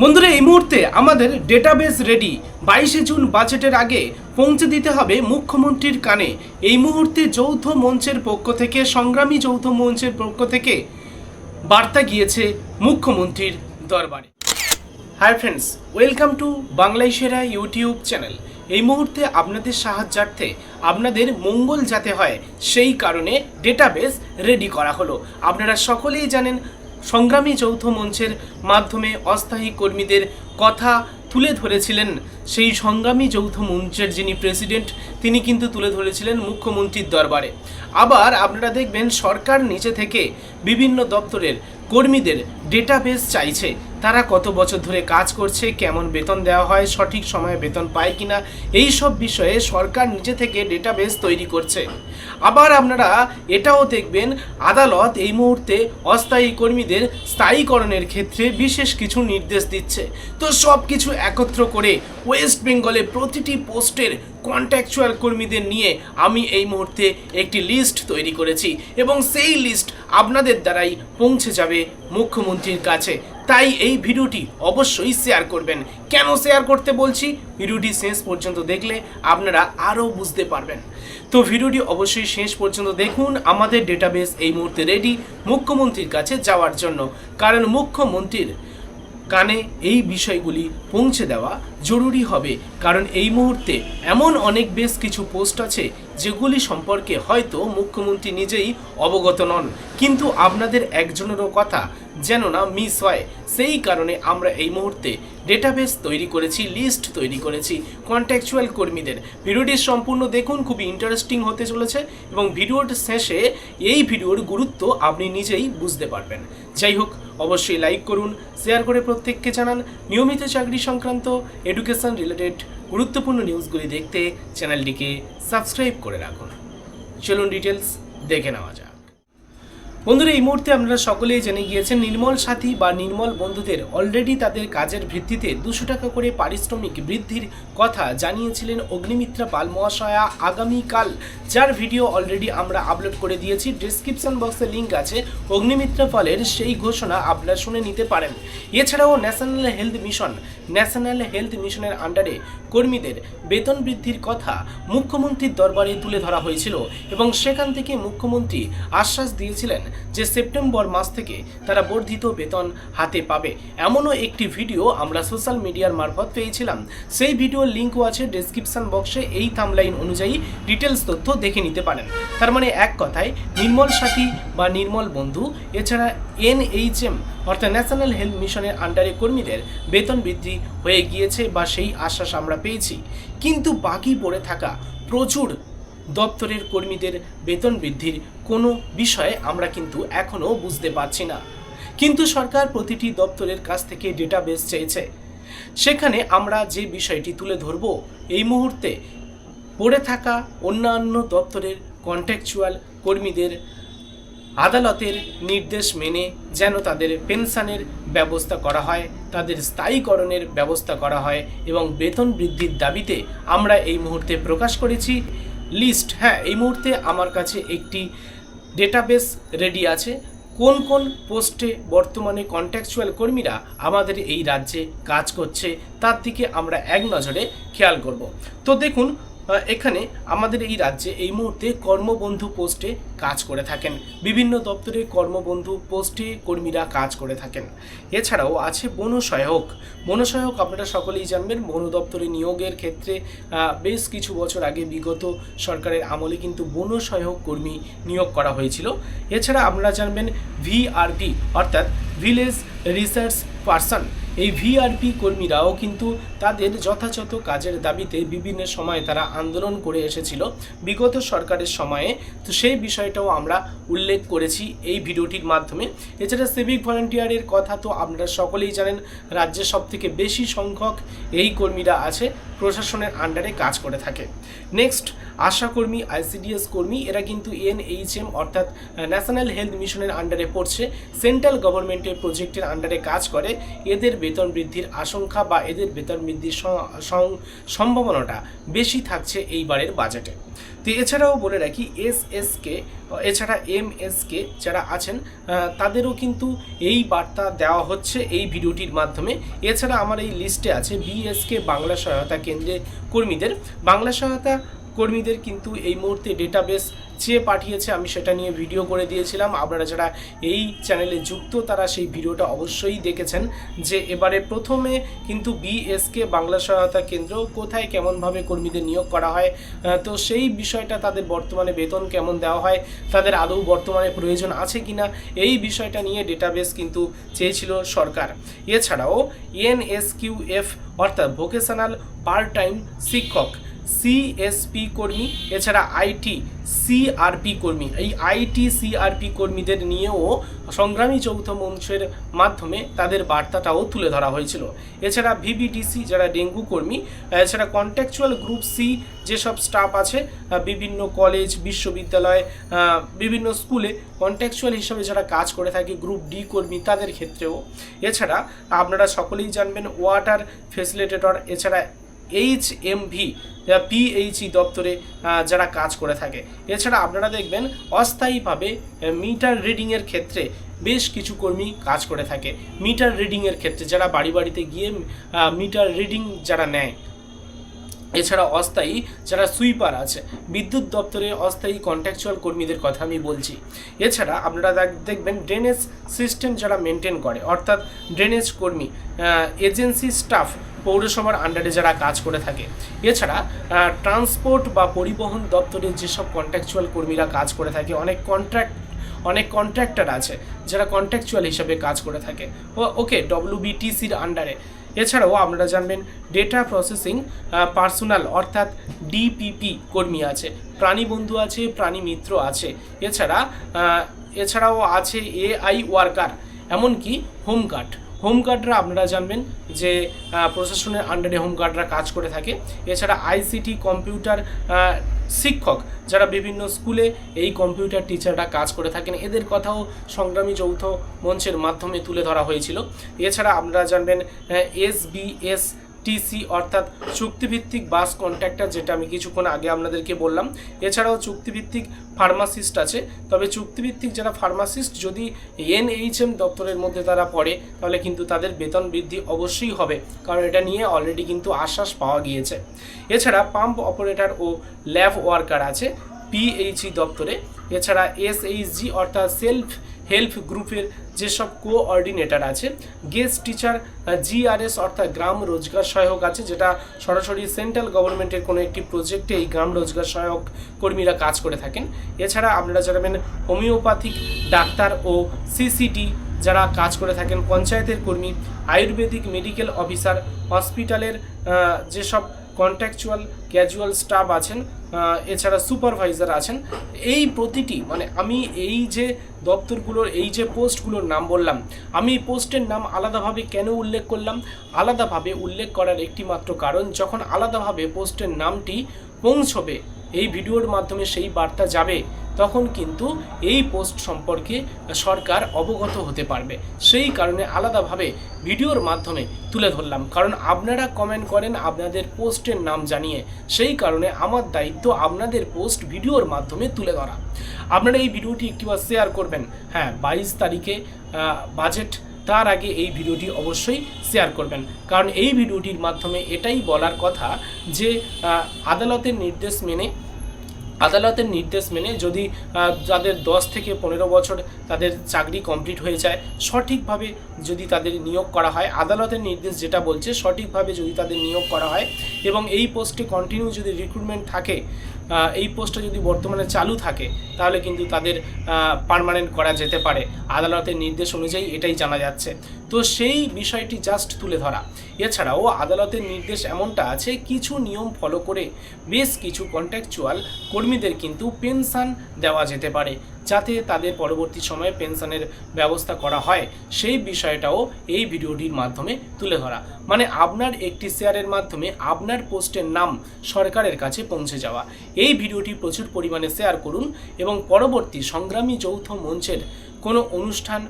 বন্ধুরা, এই মুহূর্তে আমাদের ডেটাবেস রেডি। 22শে জুন বাজেটের আগে পৌঁছে দিতে হবে মুখ্যমন্ত্রীর কানে। এই মুহূর্তে যৌথ মঞ্চের পক্ষ থেকে, সংগ্রামী যৌথ মঞ্চের পক্ষ থেকে বার্তা গিয়েছে মুখ্যমন্ত্রীর দরবারে। হাই ফ্রেন্ডস, ওয়েলকাম টু বাংলায় সেরা ইউটিউব চ্যানেল। এই মুহূর্তে আপনাদের সাহায্যার্থে, আপনাদের মঙ্গল যাতে হয় সেই কারণে ডেটাবেস রেডি করা হলো। আপনারা সকলেই জানেন, সংগ্রামী যৌথ মঞ্চের মাধ্যমে অস্থায়ী কর্মীদের কথা তুলে ধরেছিলেন সেই সংগ্রামী যৌথ মঞ্চের যিনি প্রেসিডেন্ট, তিনি কিন্তু তুলে ধরেছিলেন মুখ্যমন্ত্রীর দরবারে। আবার আপনারা দেখবেন সরকার নিচে থেকে বিভিন্ন দপ্তরের কর্মীদের ডেটাবেস চাইছে, তারা কত বছর ধরে কাজ করছে, কেমন বেতন দেওয়া হয়, সঠিক সময়ে বেতন পায় কিনা, এই সব বিষয়ে সরকার নিজে থেকে ডেটাবেস তৈরি করছে। আবার আপনারা এটাও দেখবেন, আদালত এই মুহূর্তে অস্থায়ী কর্মীদের স্থায়ীকরণের ক্ষেত্রে বিশেষ কিছু নির্দেশ দিচ্ছে। তো সব কিছু একত্র করে ওয়েস্ট বেঙ্গলে প্রতিটি পোস্টের কন্ট্রাকচুয়াল কর্মীদের নিয়ে আমি এই মুহূর্তে একটি লিস্ট তৈরি করেছি এবং সেই লিস্ট আপনাদের দ্বারাই পৌঁছে যাবে মুখ্যমন্ত্রীর কাছে। তাই এই ভিডিওটি অবশ্যই শেয়ার করবেন। কেন শেয়ার করতে বলছি, ভিডিওটি শেষ পর্যন্ত দেখলে আপনারা আরও বুঝতে পারবেন। তো ভিডিওটি অবশ্যই শেষ পর্যন্ত দেখুন। আমাদের ডেটাবেস এই মুহূর্তে রেডি মুখ্যমন্ত্রীর কাছে যাওয়ার জন্য, কারণ মুখ্যমন্ত্রীর কানে এই বিষয়গুলি পৌঁছে দেওয়া জরুরি হবে। কারণ এই মুহূর্তে এমন বেশ কিছু পোস্ট আছে যেগুলি সম্পর্কে হয়তো মুখ্যমন্ত্রী নিজেই অবগত নন, কিন্তু আপনাদের একজনেরও কথা যেন না মিস হয়, সেই কারণে আমরা এই মুহূর্তে ডেটাবেস তৈরি করেছি, লিস্ট তৈরি করেছি কন্ট্রাকচুয়াল কর্মীদের। ভিডিওটি সম্পূর্ণ দেখুন, খুবই ইন্টারেস্টিং হতে চলেছে এবং ভিডিওর শেষে এই ভিডিওর গুরুত্ব আপনি নিজেই বুঝতে পারবেন। যাই হোক, অবশ্যই লাইক করুন, শেয়ার করে প্রত্যেককে জানান। নিয়মিত চাকরি সংক্রান্ত এডুকেশন রিলেটেড গুরুত্বপূর্ণ নিউজগুলি দেখতে চ্যানেলটিকে সাবস্ক্রাইব করে রাখুন। চলুন ডিটেলস দেখে নেওয়া যাক। বন্ধুরা, এই মুহূর্তে আপনারা সকলেই জেনে গিয়েছেন, নির্মল সাথী বা নির্মল বন্ধুদের অলরেডি তাদের কাজের ভিত্তিতে 200 টাকা করে পারিশ্রমিক বৃদ্ধির কথা জানিয়েছিলেন অগ্নিমিত্রা পাল মহাশয়া আগামীকাল, যার ভিডিও অলরেডি আমরা আপলোড করে দিয়েছি। ডেসক্রিপশন বক্সে লিঙ্ক আছে, অগ্নিমিত্রা পালের সেই ঘোষণা আপনারা শুনে নিতে পারেন। এছাড়াও ন্যাশনাল হেলথ মিশনের আন্ডারে কর্মীদের বেতন বৃদ্ধির কথা মুখ্যমন্ত্রীর দরবারে তুলে ধরা হয়েছিল এবং সেখান থেকে মুখ্যমন্ত্রী আশ্বাস দিয়েছিলেন যে সেপ্টেম্বর মাস থেকে তারা বর্ধিত বেতন হাতে পাবে। এমনও একটি ভিডিও আমরা সোশ্যাল মিডিয়ার মারফত পেয়েছিলাম, সেই ভিডিওর লিঙ্কও আছে ডেসক্রিপশন বক্সে। এই থাম্বনেইল অনুযায়ী ডিটেলস তথ্য দেখে নিতে পারেন। তার মানে এক কথায়, নির্মল সাথী বা নির্মল বন্ধু এছাড়া NHM অর্থাৎ ন্যাশনাল হেলথ মিশনের আন্ডারে কর্মীদের বেতন বৃদ্ধি হয়ে গিয়েছে বা সেই আশ্বাস আমরা পেয়েছি, কিন্তু বাকি পড়ে থাকা প্রচুর দপ্তরের কর্মীদের বেতন বৃদ্ধির কোনো বিষয়ে আমরা কিন্তু এখনও বুঝতে পারছি না। কিন্তু সরকার প্রতিটি দপ্তরের কাছ থেকে ডেটাবেস চেয়েছে। সেখানে আমরা যে বিষয়টি তুলে ধরব, এই মুহূর্তে পড়ে থাকা অন্যান্য দপ্তরের কন্ট্রাকচুয়াল কর্মীদের আদালতের নির্দেশ মেনে যেন তাদের পেনশনের ব্যবস্থা করা হয়, তাদের স্থায়ীকরণের ব্যবস্থা করা হয় এবং বেতন বৃদ্ধির দাবিতে আমরা এই মুহূর্তে প্রকাশ করেছি লিস্ট। হ্যাঁ, এই মুহূর্তে আমার কাছে একটি ডেটাবেস রেডি আছে, কোন কোন পোস্টে বর্তমানে কন্ট্রাকচুয়াল কর্মীরা আমাদের এই রাজ্যে কাজ করছে তার দিকে আমরা এক নজরে খেয়াল করব। তো দেখুন, এখানে আমাদের এই রাজ্যে এই মুহূর্তে কর্মবন্ধু পোস্টে কাজ করে থাকেন, বিভিন্ন দপ্তরে কর্মবন্ধু পোস্টে কর্মীরা কাজ করে থাকেন। এছাড়াও আছে বনসহায়ক। আপনারা সকলেই জানবেন, বন দপ্তরে নিয়োগের ক্ষেত্রে বেশ কিছু বছর আগে বিগত সরকারের আমলে কিন্তু বনসহায়ক কর্মী নিয়োগ করা হয়েছিল। এছাড়া আপনারা জানবেন VRP অর্থাৎ ভিলেজ রিসার্চ পারসন। এই VRP কর্মীরাও কিন্তু তাদের যথাযথ কাজের দাবিতে বিভিন্ন সময় তারা আন্দোলন করে এসেছিল বিগত সরকারের সময়ে। তো সেই বিষয়টাও আমরা উল্লেখ করেছি এই ভিডিওটির মাধ্যমে। এছাড়া সিভিক ভলান্টিয়ারের কথা তো আপনারা সকলেই জানেন, রাজ্যে সবথেকে বেশি সংখ্যক এই কর্মীরা আছে, প্রশাসনের আন্ডারে কাজ করে থাকে। নেক্সট, আশাকর্মী, ICDS কর্মী, এরা কিন্তু NHM অর্থাৎ ন্যাশনাল হেলথ মিশনের আন্ডারে পড়ছে। সেন্ট্রাল গভর্নমেন্টের প্রজেক্টের আন্ডারে কাজ করে এদের বেতন বৃদ্ধির আশঙ্কা বা এদের বেতন বৃদ্ধির সম্ভাবনাটা বেশি থাকছে এইবারের বাজেটে। তো এছাড়াও বলে রাখি এসএসকে এছাড়া এমএসকে যারা আছেন তাদেরও কিন্তু এই বার্তা দেওয়া হচ্ছে এই ভিডিওটির মাধ্যমে। এছাড়া আমার এই লিস্টে আছে বিএসকে বাংলা সহায়তা কেন্দ্রে কর্মীদের, বাংলা সহায়তা কর্মীদের কিন্তু এই মুহূর্তে ডেটাবেস চেয়ে পাঠিয়েছে, আমি সেটা নিয়ে ভিডিও করে দিয়েছিলাম। আপনারা যারা এই চ্যানেলে যুক্ত তারা সেই ভিডিওটা অবশ্যই দেখেছেন যে এবারে প্রথমে কিন্তু বিএসকে বাংলা সহায়তা কেন্দ্র কোথায় কেমনভাবে কর্মীদের নিয়োগ করা হয়, তো সেই বিষয়টা তাদের বর্তমানে বেতন কেমন দেওয়া হয়, তাদের আদৌ বর্তমানে প্রয়োজন আছে কিনা এই বিষয়টা নিয়ে ডেটাবেস কিন্তু চেয়েছিল সরকার। এছাড়াও এনএসকিউএফ অর্থাৎ ভোকেশনাল পার্ট টাইম শিক্ষক সিএসপি কর্মী, এছাড়া আইটি সিআরপি কর্মী, এই আইটি সিআরপি কর্মীদের নিয়েও সংগ্রামী যৌথ মঞ্চের মাধ্যমে তাদের বার্তাটাও তুলে ধরা হয়েছিল। এছাড়া ভিবিডিসি যারা ডেঙ্গু কর্মী, এছাড়া কন্ট্রাকচুয়াল গ্রুপ সি যেসব স্টাফ আছে বিভিন্ন কলেজ বিশ্ববিদ্যালয় বিভিন্ন স্কুলে কন্ট্রাকচুয়াল হিসাবে যারা কাজ করে থাকে গ্রুপ ডি কর্মী তাদের ক্ষেত্রেও। এছাড়া আপনারা সকলেই জানবেন ওয়াটার ফেসিলিটেটর, এছাড়া এইচএমভি পিএইচই দপ্তরে যারা কাজ করে থাকে। এছাড়া আপনারা দেখবেন অস্থায়ীভাবে মিটার রিডিংয়ের ক্ষেত্রে বেশ কিছু কর্মী কাজ করে থাকে। মিটার রিডিংয়ের ক্ষেত্রে যারা বাড়ি বাড়িতে গিয়ে মিটার রিডিং যারা নেয়। এছাড়া অস্থায়ী যারা সুইপার আছে বিদ্যুৎ দপ্তরে অস্থায়ী কন্ট্রাকচুয়াল কর্মীদের কথা আমি বলছি। এছাড়া আপনারা দেখবেন ড্রেনেজ সিস্টেম যারা মেনটেন করে অর্থাৎ ড্রেনেজ কর্মী, এজেন্সি স্টাফ পৌরসভার আন্ডারে যারা কাজ করে থাকে। এছাড়া ট্রান্সপোর্ট বা পরিবহন দপ্তরে যেসব কন্ট্রাকচুয়াল কর্মীরা কাজ করে থাকে, অনেক কন্ট্রাক্টর আছে যারা কন্ট্রাকচুয়াল হিসাবে কাজ করে থাকে ওকে ডব্লিউবিটিসির আন্ডারে। এছাড়াও আপনারা জানবেন ডেটা প্রসেসিং পার্সোনাল অর্থাৎ ডিপিপি কর্মী আছে, প্রাণী বন্ধু আছে, প্রাণী মিত্র আছে। এছাড়াও আছে এআই ওয়ার্কার, এমনকি হোমগার্ডরা আপনারা জানবেন যে প্রশাসনের আন্ডারে হোমগার্ডরা কাজ করে থাকে। এছাড়া আইসিটি কম্পিউটার শিক্ষক যারা বিভিন্ন স্কুলে এই কম্পিউটার টিচাররা কাজ করে থাকেন, এদের কথাও সংগ্রামী যৌথ মঞ্চের মাধ্যমে তুলে ধরা হয়েছিল। এছাড়া আপনারা জানবেন এসবিএসটিসি অর্থাৎ চুক্তিভিত্তিক বাস কন্ট্রাক্টর, যেটা আমি কিছুক্ষণ আগে আপনাদেরকে বললাম। এছাড়াও চুক্তিভিত্তিক ফার্মাসিস্ট আছে, তবে চুক্তিভিত্তিক যারা ফার্মাসিস্ট যদি এনএইচএম দপ্তরের মধ্যে তারা পড়ে তাহলে কিন্তু তাদের বেতন বৃদ্ধি অবশ্যই হবে, কারণ এটা নিয়ে অলরেডি কিন্তু আশ্বাস পাওয়া গিয়েছে। এছাড়া পাম্প অপারেটর ও ল্যাব ওয়ার্কার আছে পিএইচই দপ্তরে। এছাড়া এসএইচজি অর্থাৎ সেলফ হেল্প গ্রুপের যেসব কোঅর্ডিনেটর আছে, গেস্ট টিচার জিআরএস অর্থাৎ গ্রাম রোজগার সহায়ক আছে, যেটা সরাসরি সেন্ট্রাল গভর্নমেন্টের কোনো একটি প্রজেক্টে এই গ্রাম রোজগার সহায়ক কর্মীরা কাজ করে থাকেন। এছাড়া আপনারা জানাবেন হোমিওপ্যাথিক ডাক্তার ও সিসিটি যারা কাজ করে থাকেন, পঞ্চায়েতের কর্মী, আয়ুর্বেদিক মেডিকেল অফিসার, হসপিটালের যেসব কন্ট্রাকচুয়াল ক্যাজুয়াল স্টাফ আছেন, এছাড়া সুপারভাইজার আছেন। এই প্রতিটি আমি এই যে দপ্তরগুলোর এই যে পোস্টগুলোর নাম বললাম, আমি পোস্টের নাম আলাদাভাবে কেন উল্লেখ করলাম? আলাদাভাবে উল্লেখ করার একটি মাত্র কারণ, যখন আলাদাভাবে পোস্টের নামটি পৌঁছবে এই ভিডিওর মাধ্যমে সেই বার্তা যাবে, তখন কিন্তু এই পোস্ট সম্পর্কে সরকার অবগত হতে পারবে। সেই কারণে আলাদাভাবে ভিডিওর মাধ্যমে তুলে ধরলাম, কারণ আপনারা কমেন্ট করেন আপনাদের পোস্টের নাম জানিয়ে, সেই কারণে আমার দায়িত্ব আপনাদের পোস্ট ভিডিওর মাধ্যমে তুলে ধরা। আপনারা এই ভিডিওটি একটিবার শেয়ার করবেন। হ্যাঁ, 22 তারিখে বাজেট, তার আগে এই ভিডিওটি অবশ্যই শেয়ার করবেন, কারণ এই ভিডিওটির মাধ্যমে এটাই বলার কথা যে আদালতের নির্দেশ মেনে যদি যাদের 10 থেকে 15 বছর তাদের চাকরি কমপ্লিট হয়ে যায়, সঠিকভাবে যদি তাদের নিয়োগ করা হয়, আদালতের নির্দেশ যেটা বলছে সঠিকভাবে যদি তাদের নিয়োগ করা হয় এবং এই পোস্টে কন্টিনিউ যদি রিক্রুটমেন্ট থাকে, এই পোস্টটা যদি বর্তমানে চালু থাকে, তাহলে কিন্তু তাদের পার্মানেন্ট করা যেতে পারে। আদালতের নির্দেশ অনুযায়ী এটাই জানা যাচ্ছে। তো সেই বিষয়টি জাস্ট তুলে ধরা। এছাড়াও আদালতের নির্দেশ এমনটা আছে, কিছু নিয়ম ফলো করে বেশ কিছু কন্ট্রাকচুয়াল কর্মীদের কিন্তু পেনশন দেওয়া যেতে পারে, যাতে তাদের পরবর্তী সময়ে পেনশনের ব্যবস্থা করা হয়, সেই বিষয়টাও এই ভিডিওটির মাধ্যমে তুলে ধরা। আপনার একটি শেয়ারের মাধ্যমে আপনার পোস্টের নাম সরকারের কাছে পৌঁছে যাওয়া। এই ভিডিওটি প্রচুর পরিমাণে শেয়ার করুন এবং পরবর্তী সংগ্রামী যৌথ মঞ্চের কোনো অনুষ্ঠান,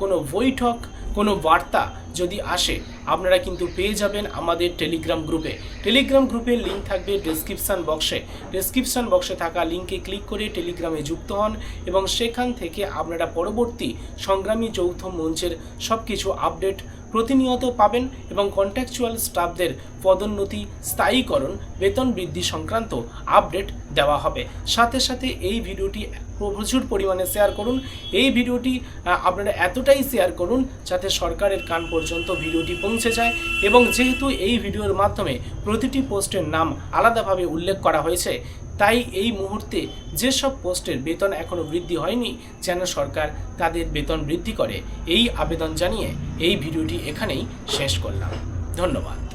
কোনো বৈঠক, কোনো বার্তা যদি আসে আপনারা কিন্তু পেয়ে যাবেন আমাদের টেলিগ্রাম গ্রুপের লিঙ্ক থাকবে ডেসক্রিপশন বক্সে থাকা লিঙ্কে ক্লিক করে টেলিগ্রামে যুক্ত হন এবং সেখান থেকে আপনারা পরবর্তী সংগ্রামী যৌথ মঞ্চের সব কিছু আপডেট প্রতিনিয়ত পাবেন এবং কন্ট্রাকচুয়াল স্টাফদের পদোন্নতি, স্থায়ীকরণ, বেতন বৃদ্ধি সংক্রান্ত আপডেট দেওয়া হবে। সাথে সাথে এই ভিডিওটি প্রচুর পরিমাণে শেয়ার করুন। এই ভিডিওটি আপনারা এতটাই শেয়ার করুন যাতে সরকারের কান পর্যন্ত ভিডিওটি পৌঁছে যায় এবং যেহেতু এই ভিডিওর মাধ্যমে প্রতিটি পোস্টের নাম আলাদাভাবে উল্লেখ করা হয়েছে, তাই এই মুহূর্তে যেসব পোস্টের বেতন এখনও বৃদ্ধি হয়নি যেন সরকার তাদের বেতন বৃদ্ধি করে, এই আবেদন জানিয়ে এই ভিডিওটি এখানেই শেষ করলাম। ধন্যবাদ।